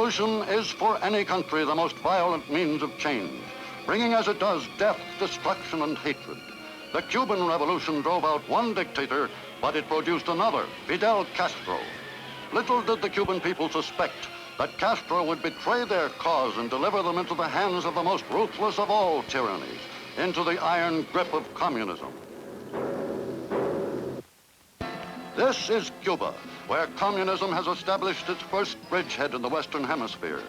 Revolution is for any country the most violent means of change, bringing as it does death, destruction, and hatred. The Cuban Revolution drove out one dictator, but it produced another, Fidel Castro. Little did the Cuban people suspect that Castro would betray their cause and deliver them into the hands of the most ruthless of all tyrannies, into the iron grip of communism. This is Cuba, where communism has established its first bridgehead in the Western Hemisphere.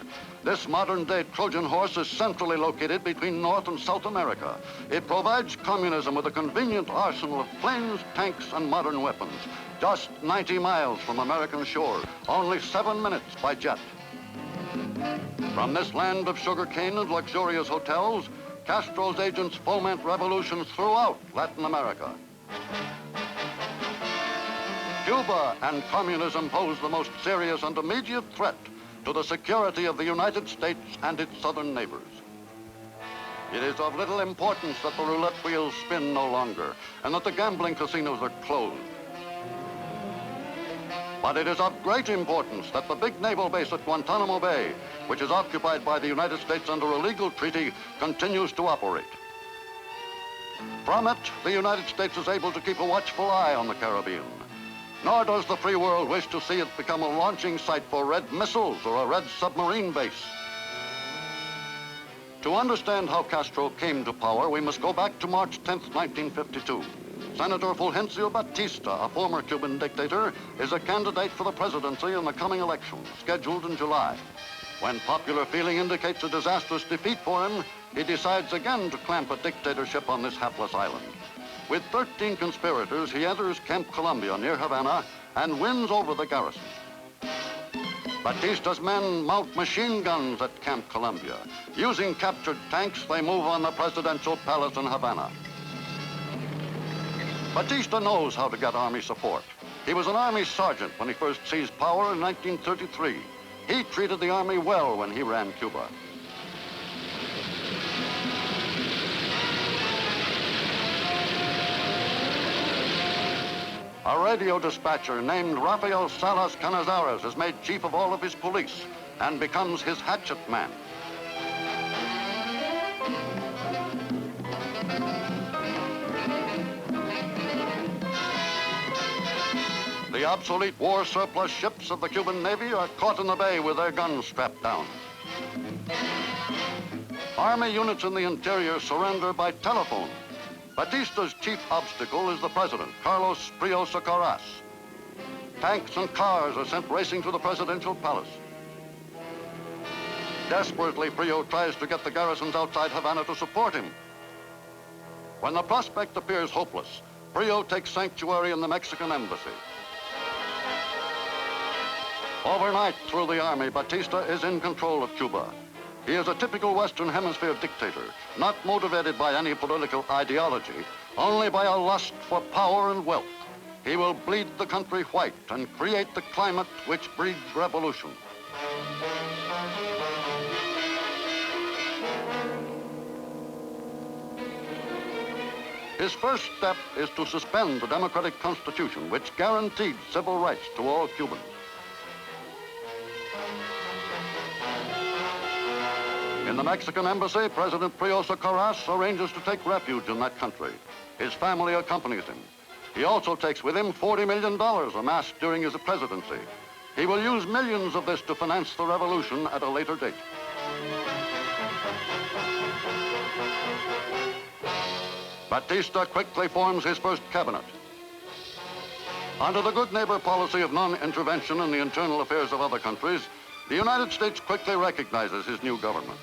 This modern-day Trojan horse is centrally located between North and South America. It provides communism with a convenient arsenal of planes, tanks, and modern weapons. Just 90 miles from American shore, only 7 minutes by jet. From this land of sugarcane and luxurious hotels, Castro's agents foment revolutions throughout Latin America. Cuba and communism pose the most serious and immediate threat to the security of the United States and its southern neighbors. It is of little importance that the roulette wheels spin no longer and that the gambling casinos are closed. But it is of great importance that the big naval base at Guantánamo Bay, which is occupied by the United States under a legal treaty, continues to operate. From it, the United States is able to keep a watchful eye on the Caribbean. Nor does the free world wish to see it become a launching site for red missiles or a red submarine base. To understand how Castro came to power, we must go back to March 10th, 1952. Senator Fulgencio Batista, a former Cuban dictator, is a candidate for the presidency in the coming election, scheduled in July. When popular feeling indicates a disastrous defeat for him, he decides again to clamp a dictatorship on this hapless island. With 13 conspirators, he enters Camp Columbia near Havana and wins over the garrison. Batista's men mount machine guns at Camp Columbia. Using captured tanks, they move on the presidential palace in Havana. Batista knows how to get army support. He was an army sergeant when he first seized power in 1933. He treated the army well when he ran Cuba. A radio dispatcher named Rafael Salas Cañizares is made chief of all of his police and becomes his hatchet man. The obsolete war surplus ships of the Cuban Navy are caught in the bay with their guns strapped down. Army units in the interior surrender by telephone. Batista's chief obstacle is the president, Carlos Prío Socarrás. Tanks and cars are sent racing to the presidential palace. Desperately, Prío tries to get the garrisons outside Havana to support him. When the prospect appears hopeless, Prío takes sanctuary in the Mexican embassy. Overnight, through the army, Batista is in control of Cuba. He is a typical Western Hemisphere dictator, not motivated by any political ideology, only by a lust for power and wealth. He will bleed the country white and create the climate which breeds revolution. His first step is to suspend the democratic constitution, which guaranteed civil rights to all Cubans. In the Mexican embassy, President Prío Socarrás arranges to take refuge in that country. His family accompanies him. He also takes with him $40 million amassed during his presidency. He will use millions of this to finance the revolution at a later date. Batista quickly forms his first cabinet. Under the good neighbor policy of non-intervention in the internal affairs of other countries, the United States quickly recognizes his new government.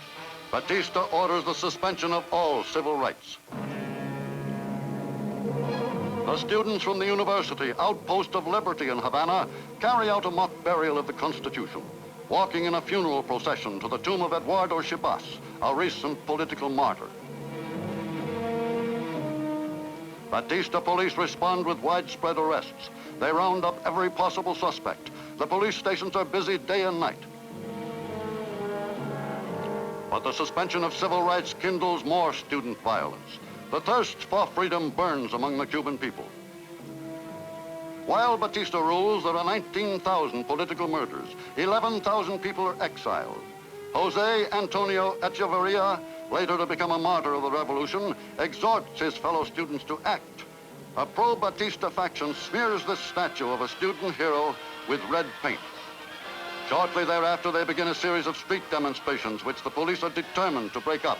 Batista orders the suspension of all civil rights. The students from the university, outpost of Liberty in Havana, carry out a mock burial of the Constitution, walking in a funeral procession to the tomb of Eduardo Chibás, a recent political martyr. Batista police respond with widespread arrests. They round up every possible suspect. The police stations are busy day and night. But the suspension of civil rights kindles more student violence. The thirst for freedom burns among the Cuban people. While Batista rules, there are 19,000 political murders. 11,000 people are exiled. José Antonio Echeverría, later to become a martyr of the revolution, exhorts his fellow students to act. A pro-Batista faction smears this statue of a student hero with red paint. Shortly thereafter, they begin a series of street demonstrations, which the police are determined to break up.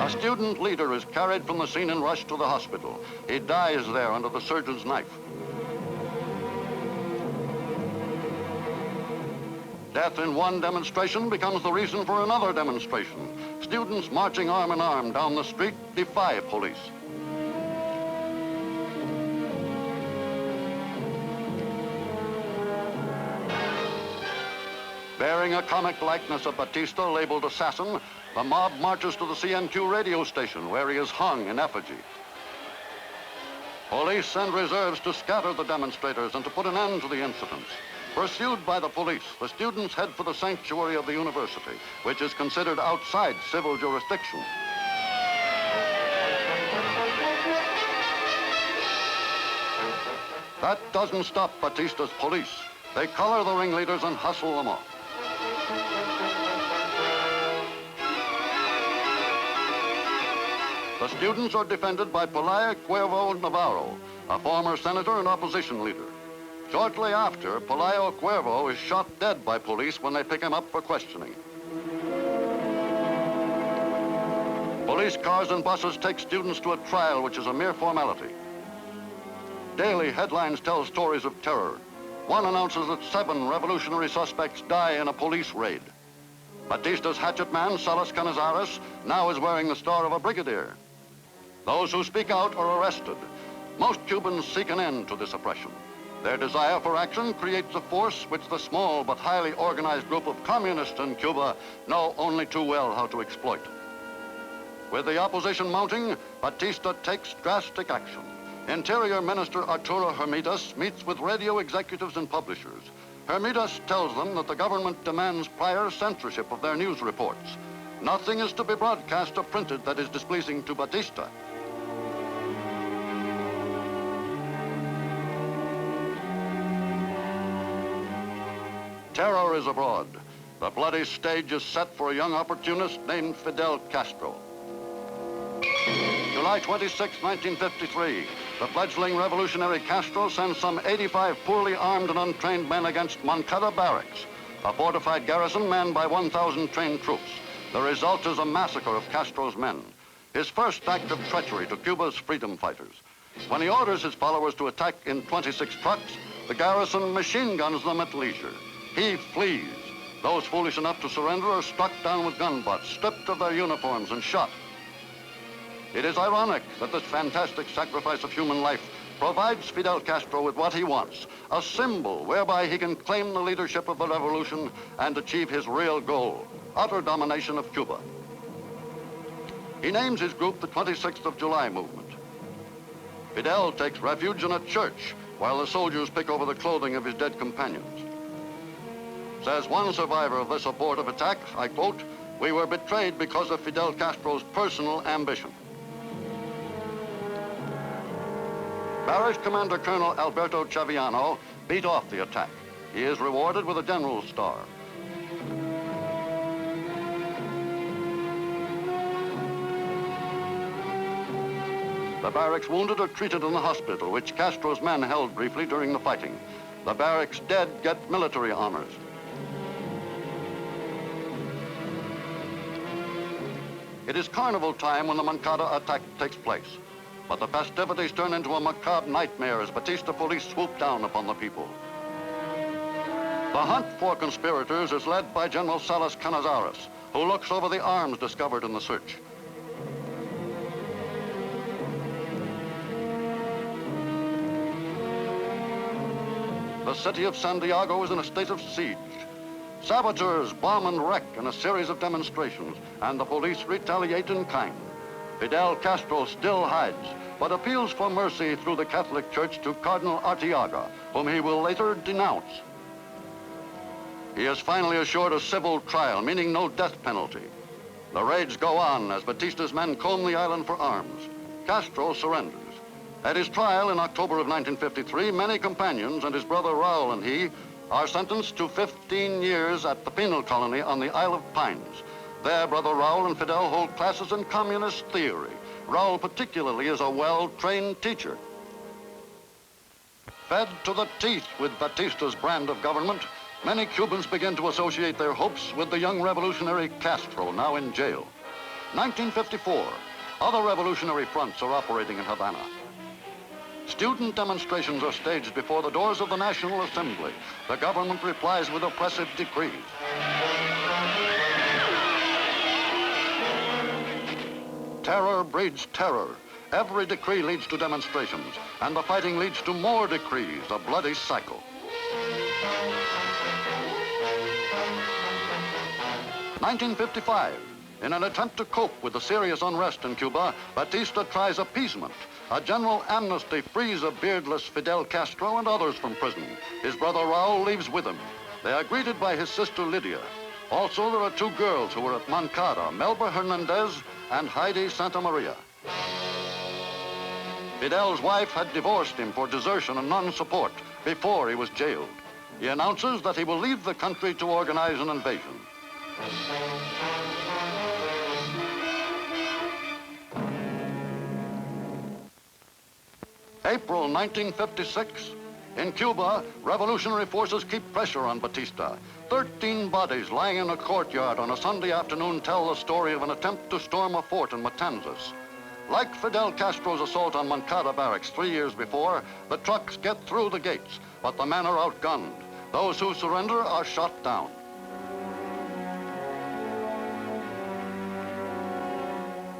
A student leader is carried from the scene and rushed to the hospital. He dies there under the surgeon's knife. Death in one demonstration becomes the reason for another demonstration. Students marching arm in arm down the street defy police. Bearing a comic likeness of Batista labeled assassin, the mob marches to the CNQ radio station where he is hung in effigy. Police send reserves to scatter the demonstrators and to put an end to the incidents. Pursued by the police, the students head for the sanctuary of the university, which is considered outside civil jurisdiction. That doesn't stop Batista's police. They collar the ringleaders and hustle them off. The students are defended by Pelayo Cuervo Navarro, a former senator and opposition leader. Shortly after, Pelayo Cuervo is shot dead by police when they pick him up for questioning. Police cars and buses take students to a trial which is a mere formality. Daily headlines tell stories of terror. One announces that 7 revolutionary suspects die in a police raid. Batista's hatchet man, Salas Cañizares, now is wearing the star of a brigadier. Those who speak out are arrested. Most Cubans seek an end to this oppression. Their desire for action creates a force which the small but highly organized group of communists in Cuba know only too well how to exploit. With the opposition mounting, Batista takes drastic action. Interior Minister Arturo Hermitas meets with radio executives and publishers. Hermitas tells them that the government demands prior censorship of their news reports. Nothing is to be broadcast or printed that is displeasing to Batista. Terror is abroad. The bloody stage is set for a young opportunist named Fidel Castro. July 26, 1953, the fledgling revolutionary Castro sends some 85 poorly armed and untrained men against Moncada Barracks, a fortified garrison manned by 1,000 trained troops. The result is a massacre of Castro's men, his first act of treachery to Cuba's freedom fighters. When he orders his followers to attack in 26 trucks, the garrison machine guns them at leisure. He flees. Those foolish enough to surrender are struck down with gun butts, stripped of their uniforms and shot. It is ironic that this fantastic sacrifice of human life provides Fidel Castro with what he wants, a symbol whereby he can claim the leadership of the revolution and achieve his real goal, utter domination of Cuba. He names his group the 26th of July movement. Fidel takes refuge in a church while the soldiers pick over the clothing of his dead companions. Says one survivor of this abortive attack, I quote, "We were betrayed because of Fidel Castro's personal ambition." Barracks Commander Colonel Alberto Chaviano beat off the attack. He is rewarded with a General's Star. The barracks wounded are treated in the hospital, which Castro's men held briefly during the fighting. The barracks dead get military honors. It is carnival time when the Moncada attack takes place, but the festivities turn into a macabre nightmare as Batista police swoop down upon the people. The hunt for conspirators is led by General Salas Cañizares, who looks over the arms discovered in the search. the city of Santiago is in a state of siege. Saboteurs bomb and wreck in a series of demonstrations, and the police retaliate in kind. Fidel Castro still hides, but appeals for mercy through the Catholic Church to Cardinal Arteaga, whom he will later denounce. He is finally assured a civil trial, meaning no death penalty. The raids go on as Batista's men comb the island for arms. Castro surrenders. At his trial in October of 1953, many companions and his brother Raul and he are sentenced to 15 years at the penal colony on the Isle of Pines. There, Brother Raul and Fidel hold classes in communist theory. Raul particularly is a well-trained teacher. Fed to the teeth with Batista's brand of government, many Cubans begin to associate their hopes with the young revolutionary Castro, now in jail. 1954, other revolutionary fronts are operating in Havana. Student demonstrations are staged before the doors of the National Assembly. The government replies with oppressive decrees. Terror breeds terror. Every decree leads to demonstrations, and the fighting leads to more decrees, a bloody cycle. 1955, in an attempt to cope with the serious unrest in Cuba, Batista tries appeasement. A general amnesty frees a beardless Fidel Castro and others from prison. His brother Raul leaves with him. They are greeted by his sister Lydia. Also, there are two girls who were at Moncada, Melba Hernández and Haydée Santamaría. Fidel's wife had divorced him for desertion and non-support before he was jailed. He announces that he will leave the country to organize an invasion. April 1956. In Cuba, revolutionary forces keep pressure on Batista. 13 bodies lying in a courtyard on a Sunday afternoon tell the story of an attempt to storm a fort in Matanzas. Like Fidel Castro's assault on Moncada Barracks 3 years before, the trucks get through the gates, but the men are outgunned. Those who surrender are shot down.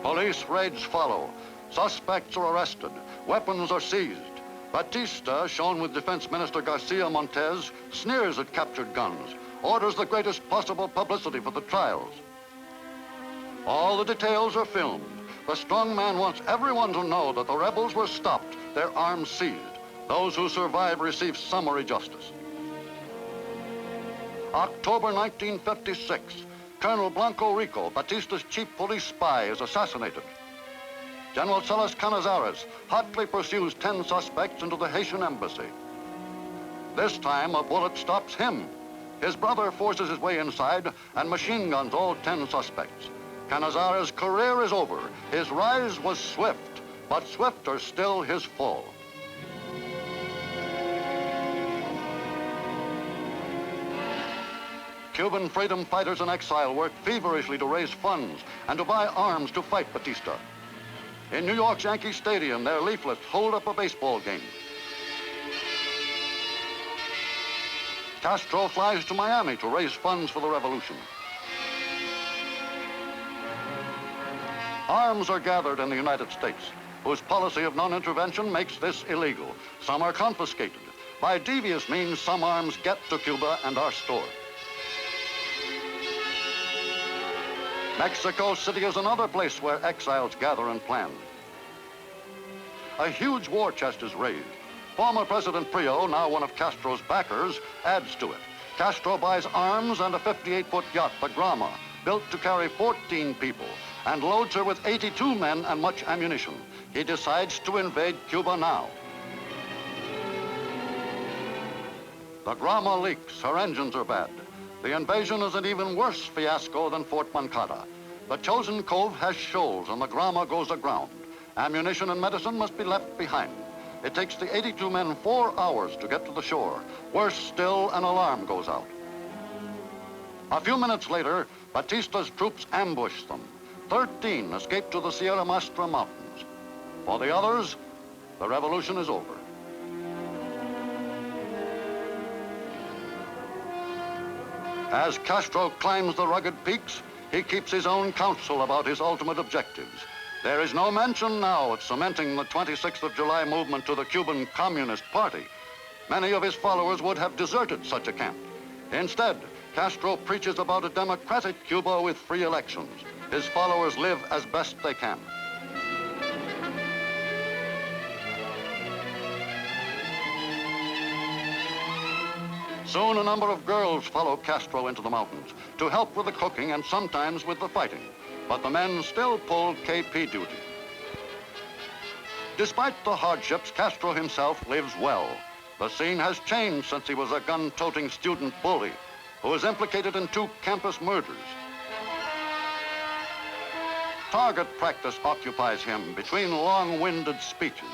Police raids follow. Suspects are arrested. Weapons are seized. Batista, shown with Defense Minister Garcia Montes, sneers at captured guns, orders the greatest possible publicity for the trials. All the details are filmed. The strong man wants everyone to know that the rebels were stopped, their arms seized. Those who survive receive summary justice. October 1956, Colonel Blanco Rico, Batista's chief police spy, is assassinated. General Salas Cañizares hotly pursues 10 suspects into the Haitian embassy. This time, a bullet stops him. His brother forces his way inside and machine guns all 10 suspects. Cañizares' career is over. His rise was swift, but swifter still his fall. Cuban freedom fighters in exile work feverishly to raise funds and to buy arms to fight Batista. In New York's Yankee Stadium, their leaflets hold up a baseball game. Castro flies to Miami to raise funds for the revolution. Arms are gathered in the United States, whose policy of non-intervention makes this illegal. Some are confiscated. By devious means, some arms get to Cuba and are stored. Mexico City is another place where exiles gather and plan. A huge war chest is raised. Former President Prío, now one of Castro's backers, adds to it. Castro buys arms and a 58-foot yacht, the Grama, built to carry 14 people, and loads her with 82 men and much ammunition. He decides to invade Cuba now. The Grama leaks. Her engines are bad. The invasion is an even worse fiasco than Fort Moncada. The chosen cove has shoals and the Grama goes aground. Ammunition and medicine must be left behind. It takes the 82 men 4 hours to get to the shore. Worse still, an alarm goes out. A few minutes later, Batista's troops ambush them. 13 escape to the Sierra Maestra mountains. For the others, the revolution is over. As Castro climbs the rugged peaks, he keeps his own counsel about his ultimate objectives. There is no mention now of cementing the 26th of July movement to the Cuban Communist Party. Many of his followers would have deserted such a camp. Instead, Castro preaches about a democratic Cuba with free elections. His followers live as best they can. Soon a number of girls follow Castro into the mountains to help with the cooking and sometimes with the fighting. But the men still pulled KP duty. Despite the hardships, Castro himself lives well. The scene has changed since he was a gun-toting student bully who was implicated in 2 campus murders. Target practice occupies him between long-winded speeches.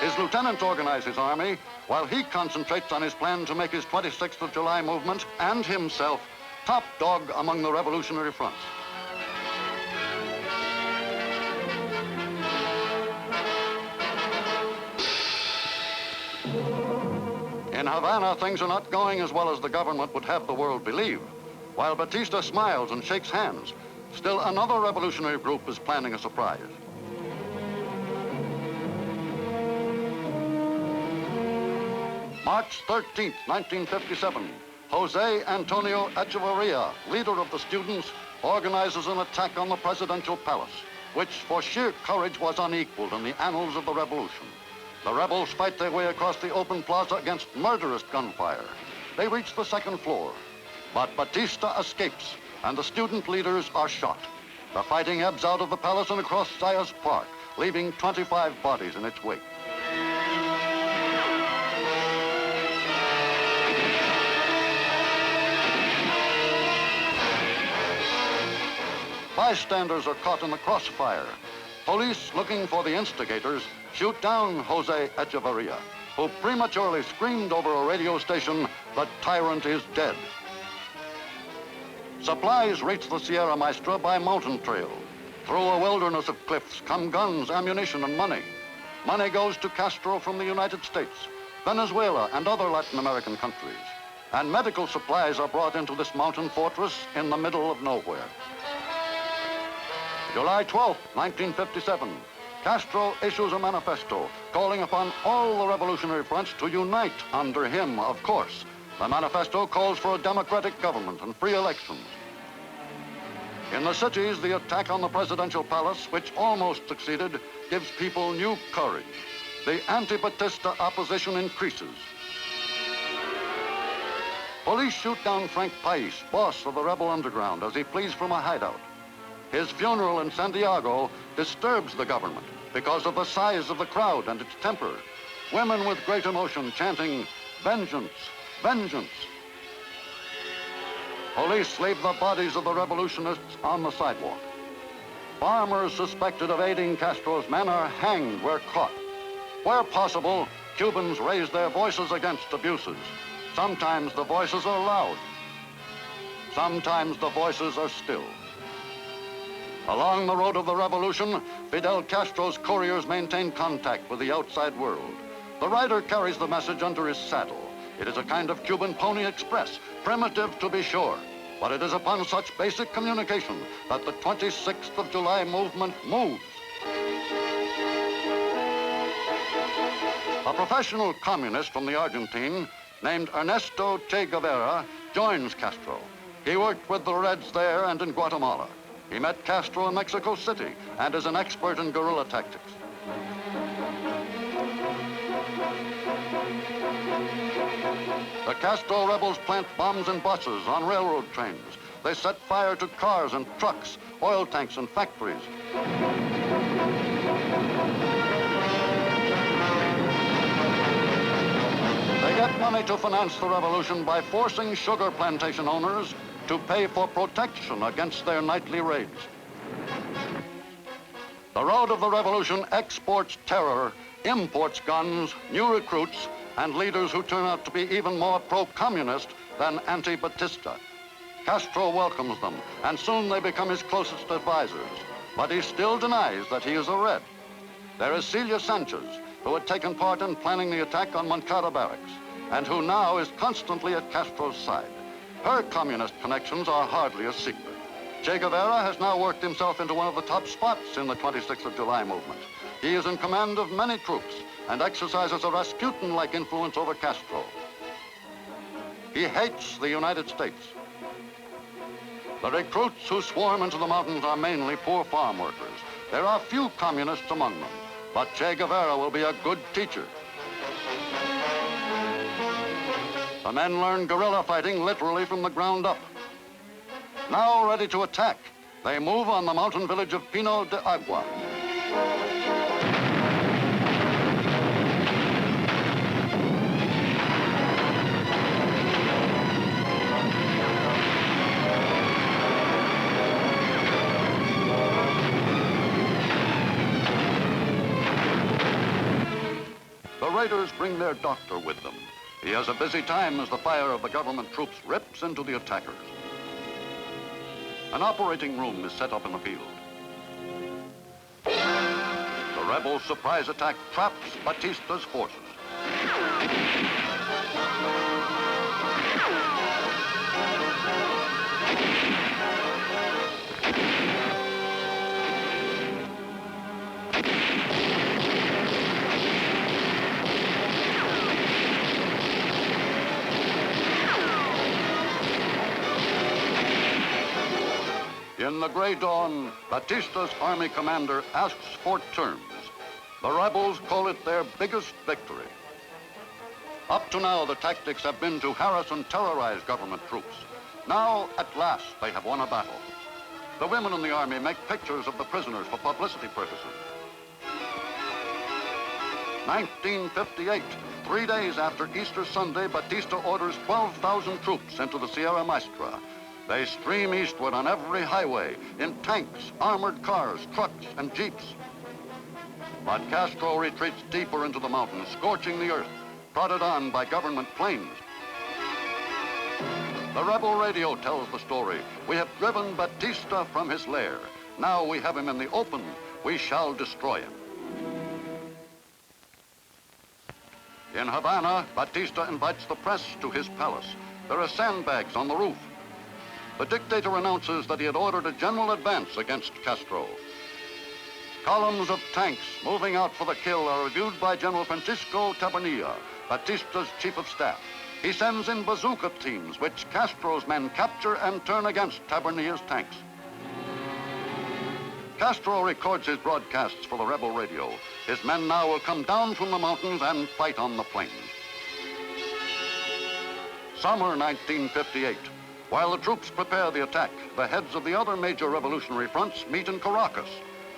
His lieutenant organizes his army while he concentrates on his plan to make his 26th of July movement and himself top dog among the revolutionary fronts. In Havana, things are not going as well as the government would have the world believe. While Batista smiles and shakes hands, still another revolutionary group is planning a surprise. March 13th, 1957, José Antonio Echeverría, leader of the students, organizes an attack on the presidential palace, which for sheer courage was unequaled in the annals of the revolution. The rebels fight their way across the open plaza against murderous gunfire. They reach the 2nd floor, but Batista escapes, and the student leaders are shot. The fighting ebbs out of the palace and across Zayas Park, leaving 25 bodies in its wake. Bystanders are caught in the crossfire. Police, looking for the instigators, shoot down José Echeverría, who prematurely screamed over a radio station, "The tyrant is dead." Supplies reach the Sierra Maestra by mountain trail. Through a wilderness of cliffs come guns, ammunition, and money. Money goes to Castro from the United States, Venezuela, and other Latin American countries. And medical supplies are brought into this mountain fortress in the middle of nowhere. July 12th, 1957, Castro issues a manifesto calling upon all the revolutionary fronts to unite under him, of course. The manifesto calls for a democratic government and free elections. In the cities, the attack on the presidential palace, which almost succeeded, gives people new courage. The anti-Batista opposition increases. Police shoot down Frank Pais, boss of the rebel underground, as he flees from a hideout. His funeral in Santiago disturbs the government because of the size of the crowd and its temper. Women with great emotion chanting, "Vengeance, vengeance." Police leave the bodies of the revolutionists on the sidewalk. Farmers suspected of aiding Castro's men are hanged where caught. Where possible, Cubans raise their voices against abuses. Sometimes the voices are loud. Sometimes the voices are still. Along the road of the revolution, Fidel Castro's couriers maintain contact with the outside world. The rider carries the message under his saddle. It is a kind of Cuban pony express, primitive to be sure, but it is upon such basic communication that the 26th of July movement moves. A professional communist from the Argentine named Ernesto Che Guevara joins Castro. He worked with the Reds there and in Guatemala. He met Castro in Mexico City and is an expert in guerrilla tactics. The Castro rebels plant bombs in buses on railroad trains. They set fire to cars and trucks, oil tanks and factories. They get money to finance the revolution by forcing sugar plantation owners to pay for protection against their nightly raids. The road of the revolution exports terror, imports guns, new recruits, and leaders who turn out to be even more pro-communist than anti-Batista. Castro welcomes them, and soon they become his closest advisors. But he still denies that he is a Red. There is Celia Sanchez, who had taken part in planning the attack on Moncada Barracks, and who now is constantly at Castro's side. Her communist connections are hardly a secret. Che Guevara has now worked himself into one of the top spots in the 26th of July movement. He is in command of many troops and exercises a Rasputin-like influence over Castro. He hates the United States. The recruits who swarm into the mountains are mainly poor farm workers. There are few communists among them, but Che Guevara will be a good teacher. The men learn guerrilla fighting literally from the ground up. Now ready to attack, they move on the mountain village of Pino de Agua. The raiders bring their doctor with them. He has a busy time as the fire of the government troops rips into the attackers. An operating room is set up in the field. The rebel surprise attack traps Batista's forces. In the gray dawn, Batista's army commander asks for terms. The rebels call it their biggest victory. Up to now, the tactics have been to harass and terrorize government troops. Now, at last, they have won a battle. The women in the army make pictures of the prisoners for publicity purposes. 1958, 3 days after Easter Sunday, Batista orders 12,000 troops into the Sierra Maestra. They stream eastward on every highway, in tanks, armored cars, trucks, and jeeps. But Castro retreats deeper into the mountains, scorching the earth, prodded on by government planes. The rebel radio tells the story. We have driven Batista from his lair. Now we have him in the open. We shall destroy him. In Havana, Batista invites the press to his palace. There are sandbags on the roof. The dictator announces that he had ordered a general advance against Castro. Columns of tanks moving out for the kill are reviewed by General Francisco Tabernilla, Batista's chief of staff. He sends in bazooka teams, which Castro's men capture and turn against Tabernilla's tanks. Castro records his broadcasts for the rebel radio. His men now will come down from the mountains and fight on the plains. Summer 1958. While the troops prepare the attack, the heads of the other major revolutionary fronts meet in Caracas.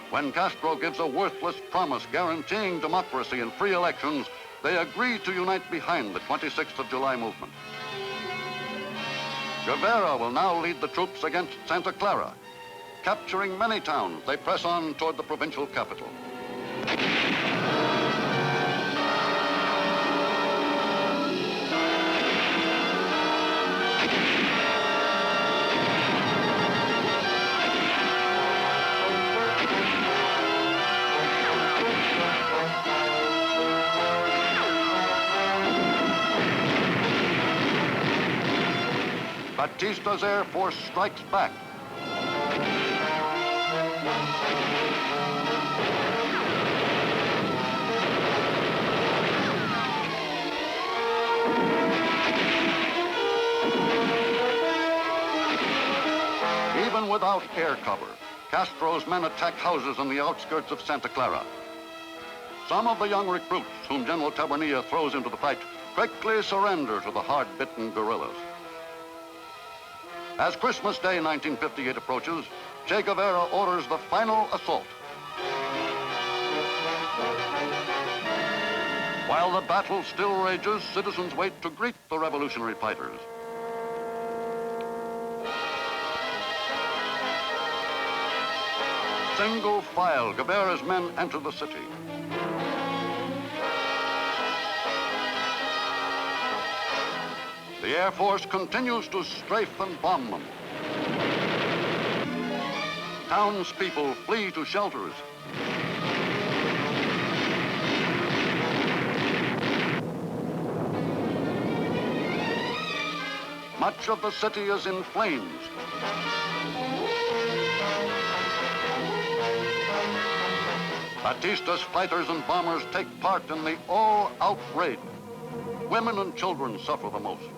When Castro gives a worthless promise guaranteeing democracy and free elections, they agree to unite behind the 26th of July movement. Guevara will now lead the troops against Santa Clara. Capturing many towns, they press on toward the provincial capital. Batista's Air Force strikes back. Even without air cover, Castro's men attack houses on the outskirts of Santa Clara. Some of the young recruits whom General Tabernilla throws into the fight quickly surrender to the hard-bitten guerrillas. As Christmas Day 1958 approaches, Che Guevara orders the final assault. While the battle still rages, citizens wait to greet the revolutionary fighters. Single file, Guevara's men enter the city. The Air Force continues to strafe and bomb them. Townspeople flee to shelters. Much of the city is in flames. Batista's fighters and bombers take part in the all-out raid. Women and children suffer the most.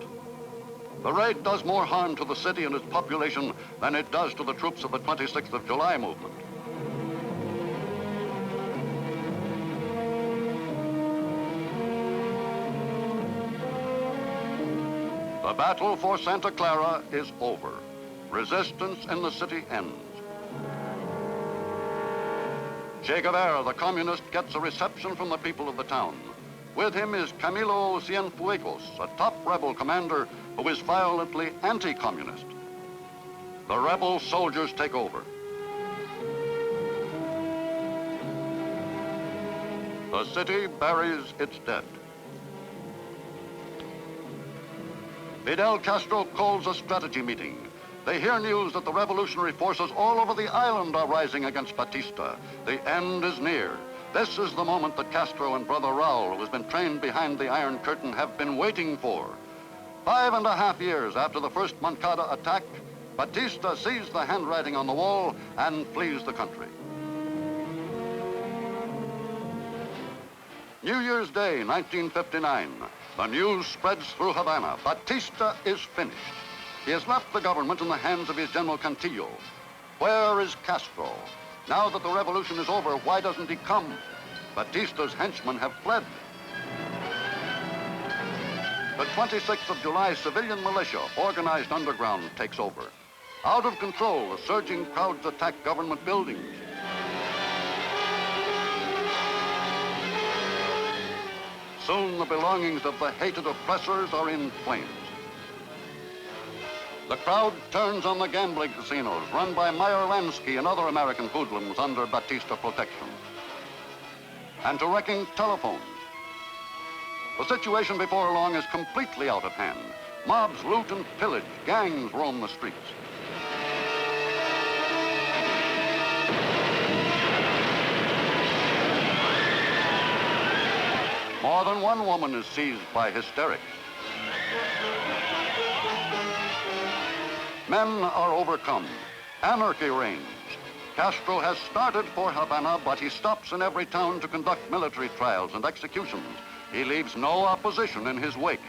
The raid does more harm to the city and its population than it does to the troops of the 26th of July movement. The battle for Santa Clara is over. Resistance in the city ends. Che Guevara, the communist, gets a reception from the people of the town. With him is Camilo Cienfuegos, a top rebel commander who is violently anti-communist. The rebel soldiers take over. The city buries its dead. Fidel Castro calls a strategy meeting. They hear news that the revolutionary forces all over the island are rising against Batista. The end is near. This is the moment that Castro and brother Raul, who has been trained behind the Iron Curtain, have been waiting for. 5.5 years after the first Moncada attack, Batista sees the handwriting on the wall and flees the country. New Year's Day, 1959. The news spreads through Havana. Batista is finished. He has left the government in the hands of his General Cantillo. Where is Castro? Now that the revolution is over, why doesn't he come? Batista's henchmen have fled. The 26th of July civilian militia, organized underground, takes over. Out of control, the surging crowds attack government buildings. Soon the belongings of the hated oppressors are in flames. The crowd turns on the gambling casinos run by Meyer Lansky and other American hoodlums under Batista protection, and to wrecking telephones. The situation before long is completely out of hand. Mobs loot and pillage, gangs roam the streets. More than one woman is seized by hysterics. Men are overcome. Anarchy reigns. Castro has started for Havana, but he stops in every town to conduct military trials and executions. He leaves no opposition in his wake.